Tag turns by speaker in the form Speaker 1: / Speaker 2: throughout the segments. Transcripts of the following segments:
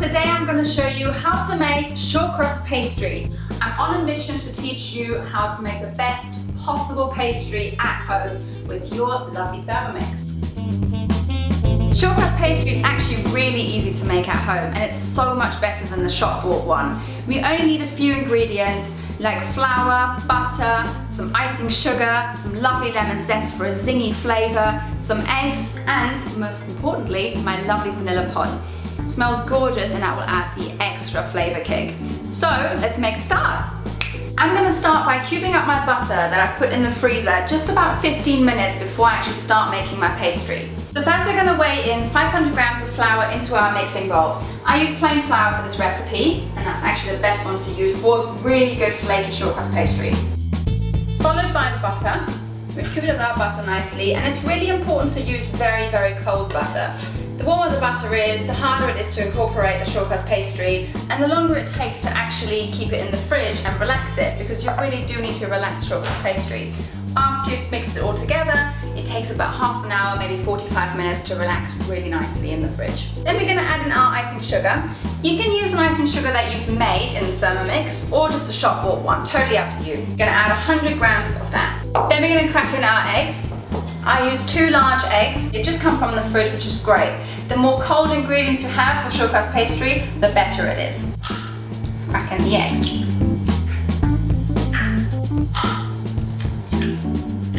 Speaker 1: Today I'm going to show you how to make shortcrust pastry. I'm on a mission to teach you how to make the best possible pastry at home with your lovely Thermomix. Shortcrust pastry is actually really easy to make at home, and it's so much better than the shop bought one. We only need a few ingredients like flour, butter, some icing sugar, some lovely lemon zest for a zingy flavour, some eggs, and most importantly, my lovely vanilla pod. It smells gorgeous and that will add the extra flavour kick. So let's make a start. I'm going to start by cubing up my butter that I've put in the freezer just about 15 minutes before I actually start making my pastry. So first we're going to weigh in 500 grams of flour into our mixing bowl. I use plain flour for this recipe, and that's actually the best one to use for really good flaky shortcrust pastry. Followed by the butter. We've cubed up our butter nicely, and it's really important to use very, very cold butter. The warmer the butter is, the harder it is to incorporate the shortcrust pastry, and the longer it takes to actually keep it in the fridge and relax it, because you really do need to relax shortcrust pastry. After you've mixed it all together, it takes about half an hour, maybe 45 minutes to relax really nicely in the fridge. Then we're going to add in our icing sugar. You can use an icing sugar that you've made in the Thermomix or just a shop bought one, totally up to you. You're going to add 100 grams of that. Then we're going to crack in our eggs. I use 2 large eggs. They've just come from the fridge, which is great. The more cold ingredients you have for shortcrust pastry, the better it is. Let's crack in the eggs.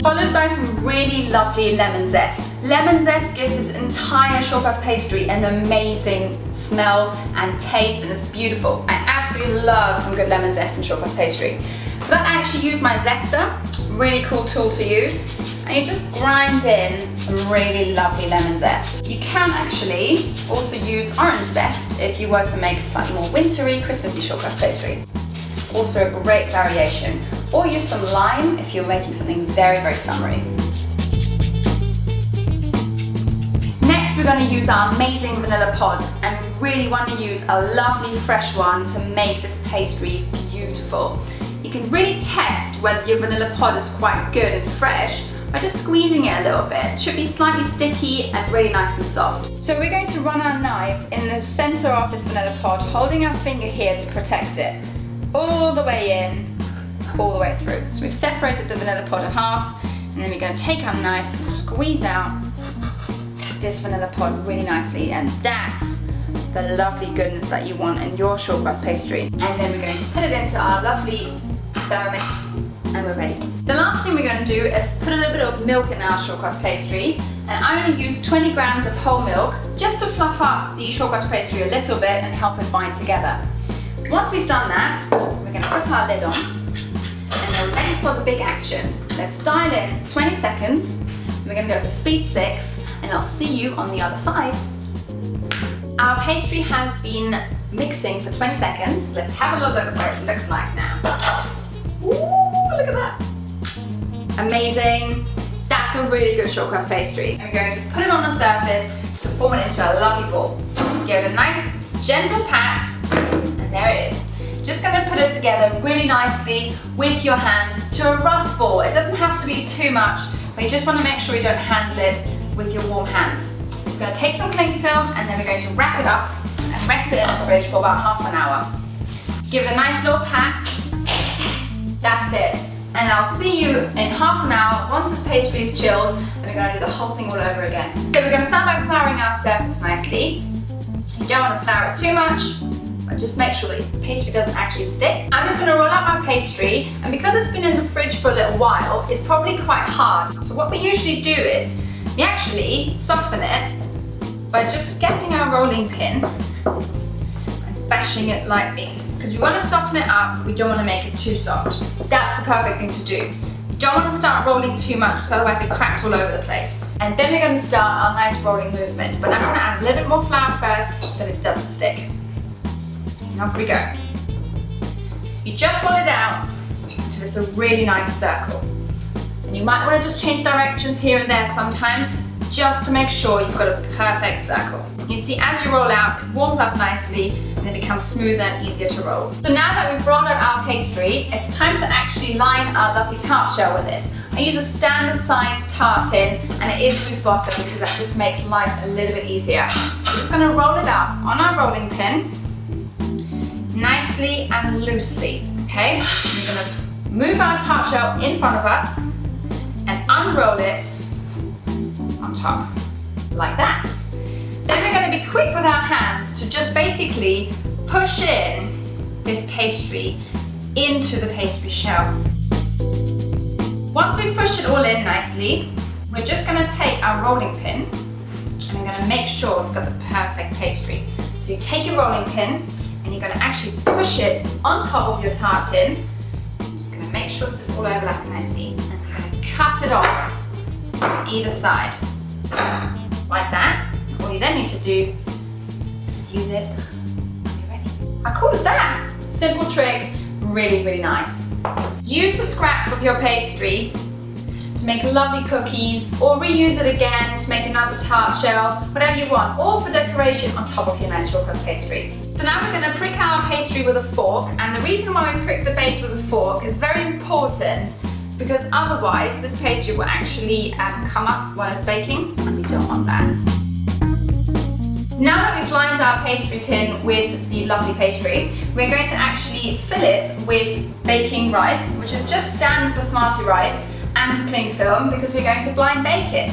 Speaker 1: Followed by some really lovely lemon zest. Lemon zest gives this entire shortcrust pastry an amazing smell and taste, and it's beautiful. I absolutely love some good lemon zest in shortcrust pastry. For that I actually use my zester, really cool tool to use. And you just grind in some really lovely lemon zest. You can actually also use orange zest if you were to make a slightly more wintry, Christmassy shortcrust pastry. Also a great variation. Or use some lime if you're making something very, very summery. Next we're going to use our amazing vanilla pod, and we really want to use a lovely fresh one to make this pastry beautiful. You can really test whether your vanilla pod is quite good and fresh by just squeezing it a little bit. It should be slightly sticky and really nice and soft. So we're going to run our knife in the center of this vanilla pod, holding our finger here to protect it. All the way in, all the way through. So we've separated the vanilla pod in half, and then we're going to take our knife and squeeze out this vanilla pod really nicely, and that's the lovely goodness that you want in your shortcrust pastry. And then we're going to put it into our lovely Thermomix, and we're ready. The last thing we're going to do is put a little bit of milk in our shortcrust pastry, and I only use 20 grams of whole milk just to fluff up the shortcrust pastry a little bit and help it bind together. Once we've done that, we're going to put our lid on, and we're ready for the big action. Let's dial in 20 seconds. We're going to go for speed 6, and I'll see you on the other side. Our pastry has been mixing for 20 seconds. Let's have a little look at what it looks like now. Ooh, look at that. Amazing. That's a really good shortcrust pastry. And we're going to put it on the surface to form it into a lovely ball. Give it a nice gentle pat, and there it is. Just going to put it together really nicely with your hands to a rough ball. It doesn't have to be too much, but you just want to make sure you don't handle it with your warm hands. We're just going to take some cling film, and then we're going to wrap it up and rest it in the fridge for about half an hour. Give it a nice little pat. That's it. And I'll see you in half an hour once this pastry is chilled, and we're going to do the whole thing all over again. So we're going to start by flouring our surface nicely. You don't want to flour it too much, but just make sure that the pastry doesn't actually stick. I'm just going to roll out my pastry, and because it's been in the fridge for a little while, it's probably quite hard. So what we usually do is we actually soften it by just getting our rolling pin and bashing it lightly. Because we want to soften it up, we don't want to make it too soft. That's the perfect thing to do. You don't want to start rolling too much, because otherwise it cracks all over the place. And then we're going to start our nice rolling movement. But I'm going to add a little bit more flour first so that it doesn't stick. And off we go. You just roll it out until it's a really nice circle. And you might want to just change directions here and there sometimes, just to make sure you've got a perfect circle. You see, as you roll out, it warms up nicely and it becomes smoother and easier to roll. So now that we've rolled out our pastry, it's time to actually line our lovely tart shell with it. I use a standard size tart tin, and it is loose bottom because that just makes life a little bit easier. So we're just going to roll it up on our rolling pin, nicely and loosely, okay? We're going to move our tart shell in front of us and unroll it on top, like that. Then we're going to be quick with our hands to just basically push in this pastry into the pastry shell. Once we've pushed it all in nicely, we're just going to take our rolling pin and we're going to make sure we've got the perfect pastry. So you take your rolling pin and you're going to actually push it on top of your tart tin. I'm just going to make sure this is all overlapping nicely, and we're going to cut it off on either side, like that. All you then need to do is use it when you're ready. How cool is that? Simple trick, really, really nice. Use the scraps of your pastry to make lovely cookies, or reuse it again to make another tart shell, whatever you want, or for decoration on top of your nice shortcrust pastry. So now we're going to prick our pastry with a fork, and the reason why we prick the base with a fork is very important because otherwise this pastry will actually come up while it's baking, and we don't want that. Now that we've lined our pastry tin with the lovely pastry, we're going to actually fill it with baking rice, which is just standard basmati rice, and some cling film because we're going to blind bake it.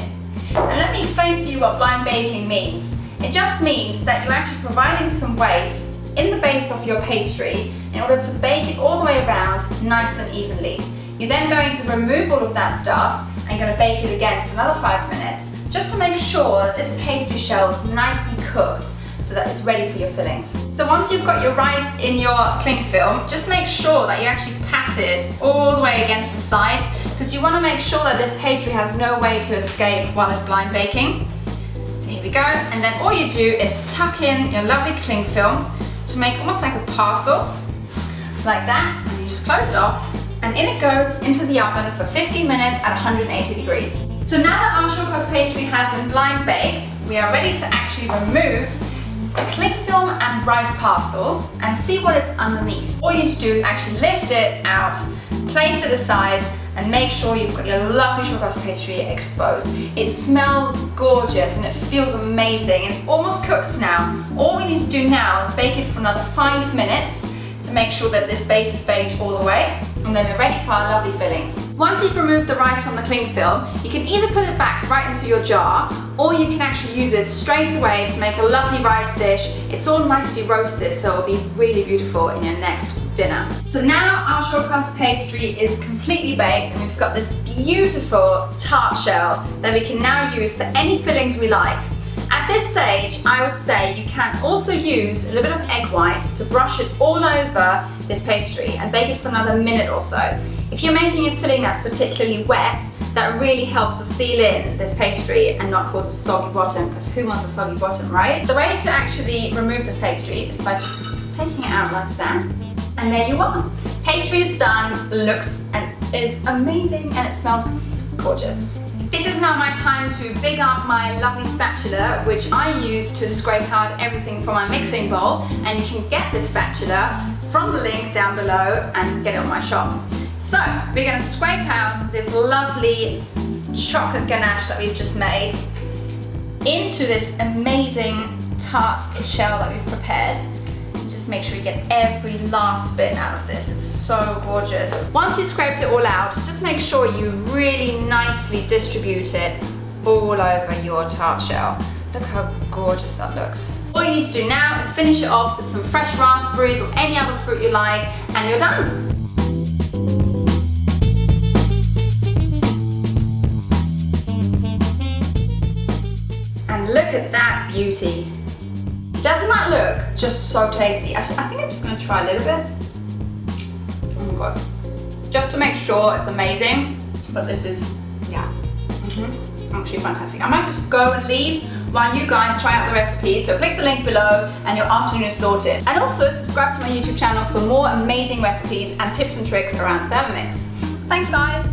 Speaker 1: And let me explain to you what blind baking means. It just means that you're actually providing some weight in the base of your pastry in order to bake it all the way around nice and evenly. You're then going to remove all of that stuff and going to bake it again for another 5 minutes just to make sure that this pastry shell is nicely cooked so that it's ready for your fillings. So once you've got your rice in your cling film, just make sure that you actually pat it all the way against the sides because you want to make sure that this pastry has no way to escape while it's blind baking. So here we go, and then all you do is tuck in your lovely cling film to make almost like a parcel, like that, and you just close it off, and in it goes into the oven for 15 minutes at 180 degrees. So now that our shortcrust pastry has been blind baked, we are ready to actually remove the cling film and rice parcel and see what it's underneath. All you need to do is actually lift it out, place it aside, and make sure you've got your lovely shortcrust pastry exposed. It smells gorgeous and it feels amazing. It's almost cooked now. All we need to do now is bake it for another 5 minutes to make sure that this base is baked all the way, and then we're ready for our lovely fillings. Once you've removed the rice from the cling film, you can either put it back right into your jar, or you can actually use it straight away to make a lovely rice dish. It's all nicely roasted, so it'll be really beautiful in your next dinner. So now our shortcrust pastry is completely baked, and we've got this beautiful tart shell that we can now use for any fillings we like. At this stage, I would say you can also use a little bit of egg white to brush it all over this pastry and bake it for another minute or so. If you're making a filling that's particularly wet, that really helps to seal in this pastry and not cause a soggy bottom, because who wants a soggy bottom, right? The way to actually remove this pastry is by just taking it out like that, and there you are. Pastry is done, looks and is amazing, and it smells gorgeous. This is now my time to big up my lovely spatula, which I use to scrape out everything from my mixing bowl, and you can get this spatula from the link down below and get it on my shop. So we're going to scrape out this lovely chocolate ganache that we've just made into this amazing tart shell that we've prepared. Just make sure you get every last bit out of this. It's so gorgeous. Once you've scraped it all out, just make sure you really nicely distribute it all over your tart shell. Look how gorgeous that looks. All you need to do now is finish it off with some fresh raspberries or any other fruit you like, and you're done. And look at that beauty. Doesn't that look just so tasty? Actually, I think I'm just going to try a little bit. Oh my god. Just to make sure it's amazing. But this is, yeah, actually fantastic. I might just go and leave while you guys try out the recipes. So click the link below and your afternoon is sorted. And also subscribe to my YouTube channel for more amazing recipes and tips and tricks around Thermomix. Thanks guys.